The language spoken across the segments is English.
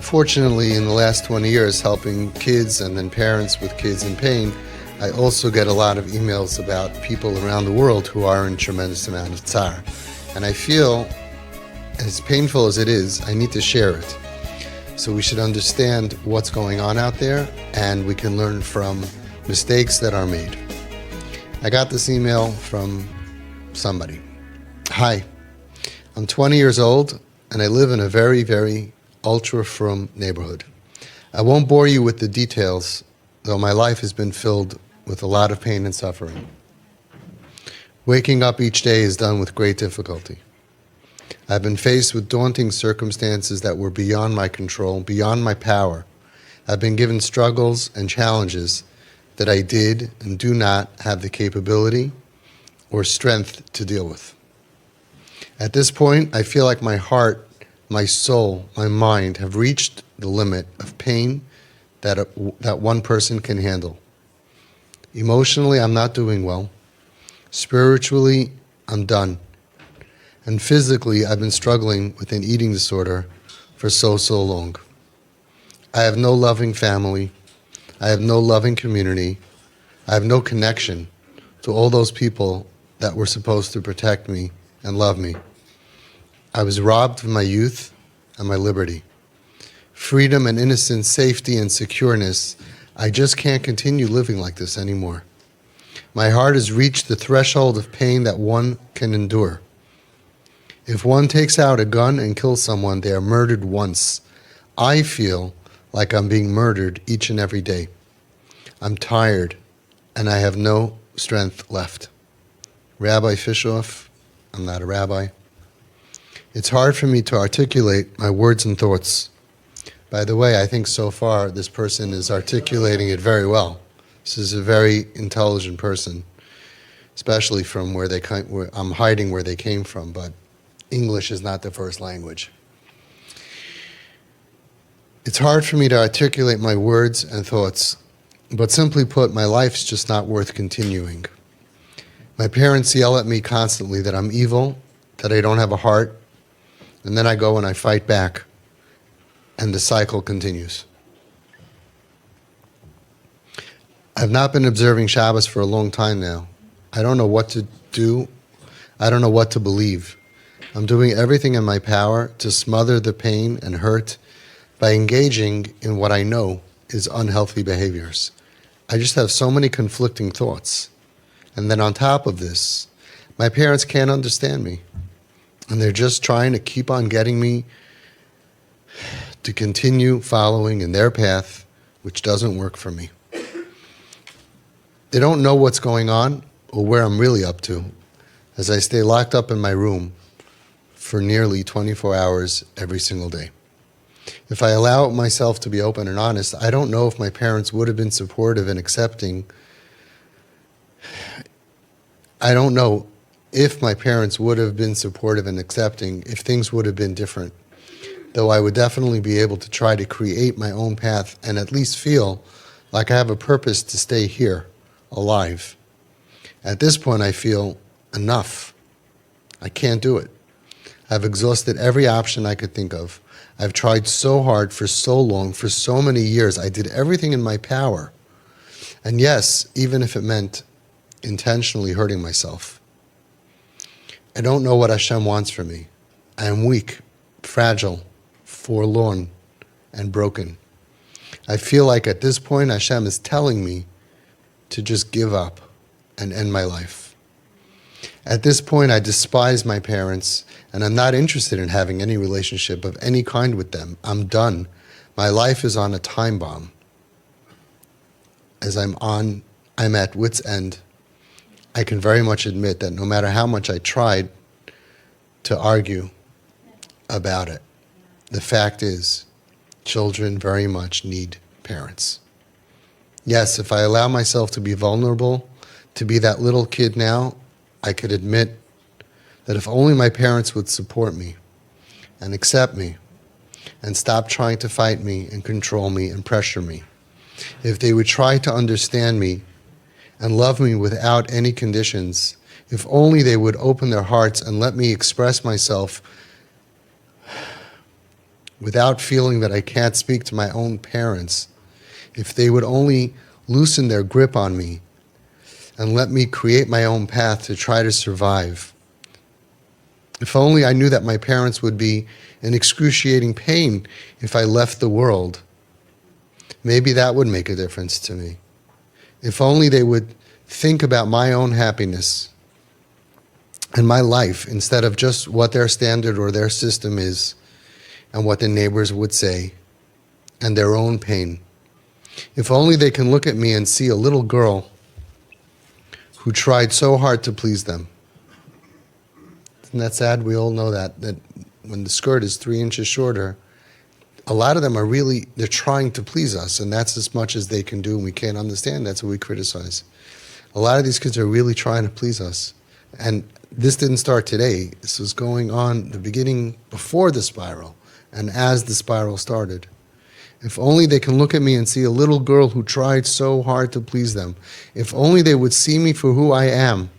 Fortunately, in the last 20 years, helping kids and then parents with kids in pain, I also get a lot of emails about people around the world who are in tremendous amount of tsar. And I feel, as painful as it is, I need to share it. So we should understand what's going on out there, and we can learn from mistakes that are made. I got this email from somebody. Hi, I'm 20 years old, and I live in a very, very ultra-frum neighborhood. I won't bore you with the details, though my life has been filled with a lot of pain and suffering. Waking up each day is done with great difficulty. I've been faced with daunting circumstances that were beyond my control, beyond my power. I've been given struggles and challenges that I did and do not have the capability or strength to deal with. At this point, I feel like my heart, my soul, my mind have reached the limit of pain that one person can handle. Emotionally, I'm not doing well. Spiritually, I'm done. And physically, I've been struggling with an eating disorder for so long. I have no loving family. I have no loving community. I have no connection to all those people that were supposed to protect me and love me. I was robbed of my youth and my liberty. Freedom and innocence, safety and secureness. I just can't continue living like this anymore. My heart has reached the threshold of pain that one can endure. If one takes out a gun and kills someone, they are murdered once. I feel like I'm being murdered each and every day. I'm tired, and I have no strength left. Rabbi Fishoff, I'm not a rabbi. It's hard for me to articulate my words and thoughts. By the way, I think so far this person is articulating it very well. This is a very intelligent person, especially from where I'm hiding where they came from, but English is not the first language. It's hard for me to articulate my words and thoughts, but simply put, my life's just not worth continuing. My parents yell at me constantly that I'm evil, that I don't have a heart, and then I go and I fight back, and the cycle continues. I've not been observing Shabbos for a long time now. I don't know what to do. I don't know what to believe. I'm doing everything in my power to smother the pain and hurt by engaging in what I know is unhealthy behaviors. I just have so many conflicting thoughts. And then on top of this, my parents can't understand me. And they're just trying to keep on getting me to continue following in their path, which doesn't work for me. They don't know what's going on or where I'm really up to, as I stay locked up in my room for nearly 24 hours every single day. If I allow myself to be open and honest, I don't know if my parents would have been supportive and accepting. I don't know if my parents would have been supportive and accepting if things would have been different. Though I would definitely be able to try to create my own path and at least feel like I have a purpose to stay here, alive. At this point, I feel enough. I can't do it. I've exhausted every option I could think of. I've tried so hard for so long, for so many years. I did everything in my power. And yes, even if it meant intentionally hurting myself. I don't know what Hashem wants from me. I am weak, fragile, forlorn, and broken. I feel like at this point Hashem is telling me to just give up and end my life. At this point, I despise my parents, and I'm not interested in having any relationship of any kind with them. I'm done. My life is on a time bomb. As I'm at wit's end. I can very much admit that no matter how much I tried to argue about it, the fact is, children very much need parents. Yes, if I allow myself to be vulnerable, to be that little kid now, I could admit that if only my parents would support me and accept me and stop trying to fight me and control me and pressure me, if they would try to understand me and love me without any conditions, if only they would open their hearts and let me express myself without feeling that I can't speak to my own parents, if they would only loosen their grip on me and let me create my own path to try to survive. If only I knew that my parents would be in excruciating pain if I left the world. Maybe that would make a difference to me. If only they would think about my own happiness and my life instead of just what their standard or their system is and what the neighbors would say and their own pain. If only they can look at me and see a little girl who tried so hard to please them. Isn't that sad? We all know that when the skirt is 3 inches shorter, a lot of them are really, they're trying to please us, and that's as much as they can do, and we can't understand. That's what we criticize. A lot of these kids are really trying to please us. And this didn't start today. This was going on the beginning before the spiral, and as the spiral started. If only they can look at me and see a little girl who tried so hard to please them. If only they would see me for who I am,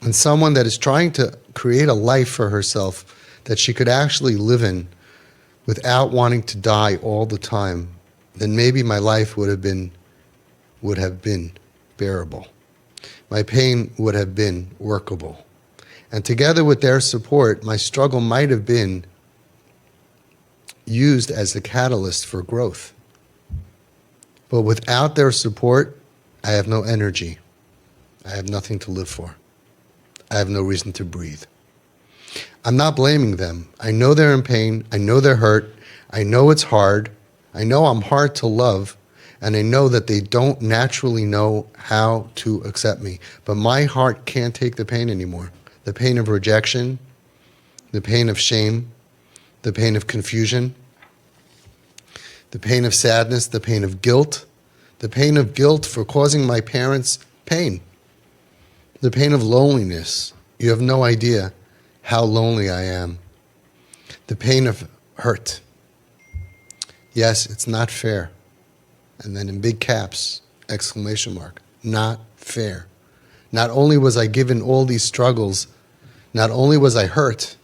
and someone that is trying to create a life for herself that she could actually live in without wanting to die all the time, then maybe my life would have been bearable. My pain would have been workable. And together with their support, my struggle might have been used as a catalyst for growth. But without their support, I have no energy. I have nothing to live for. I have no reason to breathe. I'm not blaming them. I know they're in pain. I know they're hurt. I know it's hard. I know I'm hard to love. And I know that they don't naturally know how to accept me. But my heart can't take the pain anymore. The pain of rejection, the pain of shame, the pain of confusion, the pain of sadness, the pain of guilt for causing my parents pain, the pain of loneliness. You have no idea how lonely I am. The pain of hurt. Yes, it's not fair. And then in big caps, exclamation mark, not fair. Not only was I given all these struggles, not only was I hurt,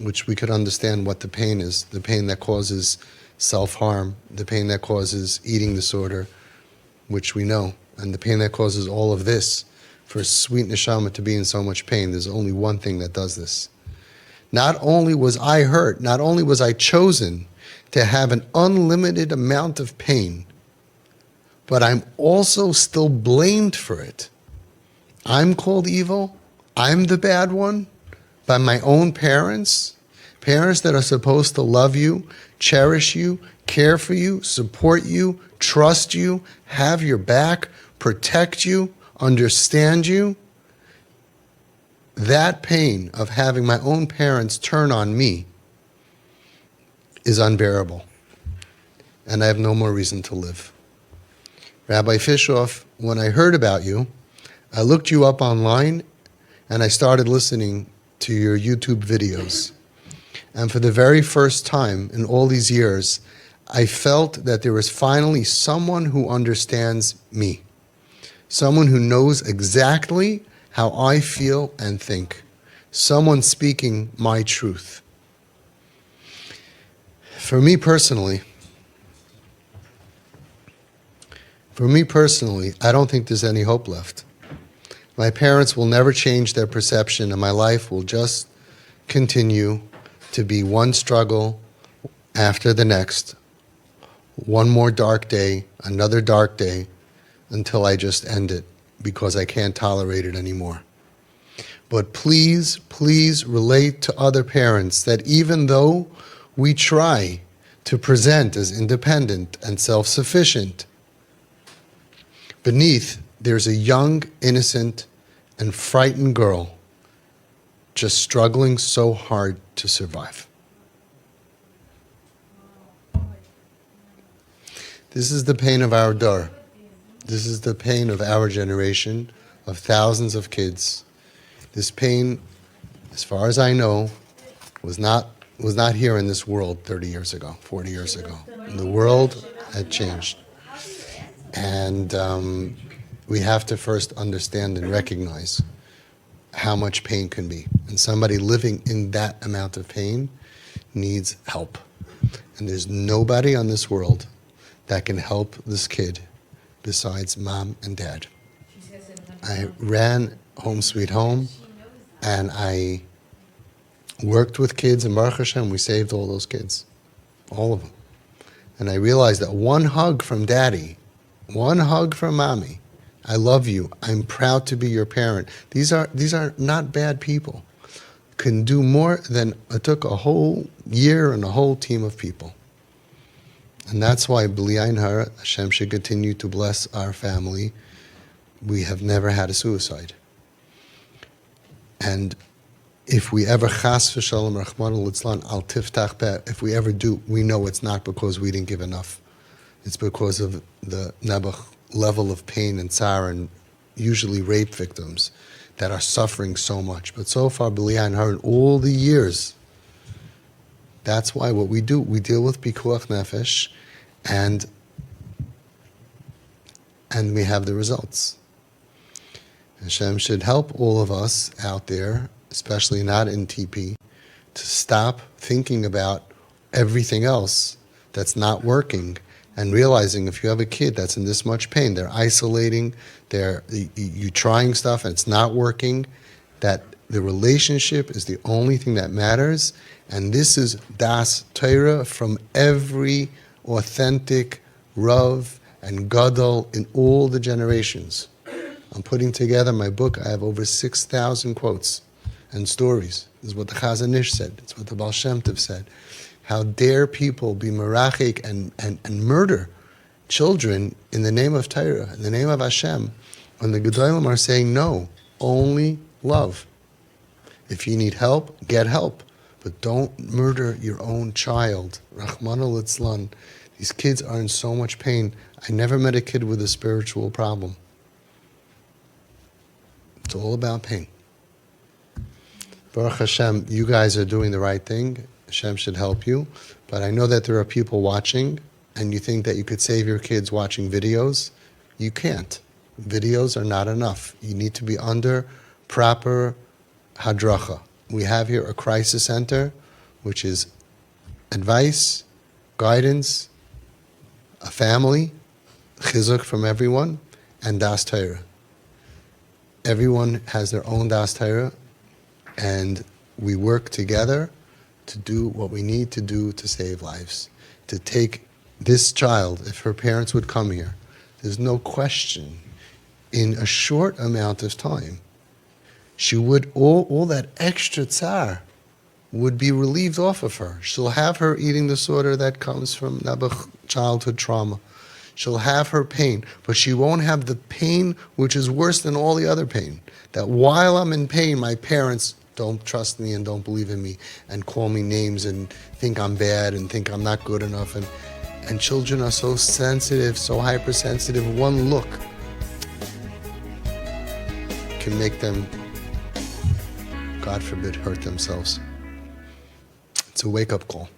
which we could understand what the pain is, the pain that causes self-harm, the pain that causes eating disorder, which we know, and the pain that causes all of this. For a sweet neshama to be in so much pain, there's only one thing that does this. Not only was I hurt, not only was I chosen to have an unlimited amount of pain, but I'm also still blamed for it. I'm called evil. I'm the bad one by my own parents, parents that are supposed to love you, cherish you, care for you, support you, trust you, have your back, protect you, understand you. That pain of having my own parents turn on me is unbearable, and I have no more reason to live. Rabbi Fishoff, when I heard about you, I looked you up online and I started listening to your YouTube videos. And for the very first time in all these years, I felt that there is finally someone who understands me. Someone who knows exactly how I feel and think. Someone speaking my truth. For me personally, I don't think there's any hope left. My parents will never change their perception, and my life will just continue to be one struggle after the next. One more dark day, another dark day, until I just end it because I can't tolerate it anymore. But please, please relate to other parents that even though we try to present as independent and self-sufficient, beneath there's a young, innocent, and frightened girl just struggling so hard to survive. This is the pain of our dor. This is the pain of our generation, of thousands of kids. This pain, as far as I know, was not here in this world 30 years ago, 40 years ago. The world had changed. And we have to first understand and recognize how much pain can be. And somebody living in that amount of pain needs help. And there's nobody on this world that can help this kid besides mom and dad. I ran Home Sweet Home, and I worked with kids, and Baruch Hashem, we saved all those kids, all of them. And I realized that one hug from daddy, one hug from mommy, I love you, I'm proud to be your parent. These are not bad people. Can do more than it took a whole year and a whole team of people. And that's why, B'li Ayin Hara, Hashem should continue to bless our family. We have never had a suicide. And if we ever chas v'shalom rachmana litzlan al tiftach peh, if we ever do, we know it's not because we didn't give enough. It's because of the nebuch level of pain and tsar, and usually rape victims that are suffering so much. But so far, B'li Ayin Hara, in all the years, that's why what we do, we deal with pikuach nefesh, and we have the results. Hashem should help all of us out there, especially not in TP, to stop thinking about everything else that's not working, and realizing if you have a kid that's in this much pain, they're isolating, you trying stuff and it's not working, that the relationship is the only thing that matters. And this is das Torah from every authentic Rav and Gadol in all the generations. I'm putting together my book. I have over 6,000 quotes and stories. This is what the Chazon Ish said. It's what the Baal Shem Tov said. How dare people be merachik and murder children in the name of Torah, in the name of Hashem, when the Gedolim are saying no, only love. If you need help, get help. But don't murder your own child. Rachmana litzlan. These kids are in so much pain. I never met a kid with a spiritual problem. It's all about pain. Baruch Hashem, you guys are doing the right thing. Hashem should help you. But I know that there are people watching, and you think that you could save your kids watching videos. You can't. Videos are not enough. You need to be under proper hadracha. We have here a crisis center, which is advice, guidance, a family, chizuk from everyone, and das Torah. Everyone has their own das Torah, and we work together to do what we need to do to save lives. To take this child, if her parents would come here, there's no question, in a short amount of time, she would, all that extra tsar would be relieved off of her. She'll have her eating disorder that comes from nebuch childhood trauma. She'll have her pain, but she won't have the pain which is worse than all the other pain. That while I'm in pain, my parents don't trust me and don't believe in me and call me names and think I'm bad and think I'm not good enough. And children are so sensitive, so hypersensitive. One look can make them, God forbid, hurt themselves. It's a wake-up call.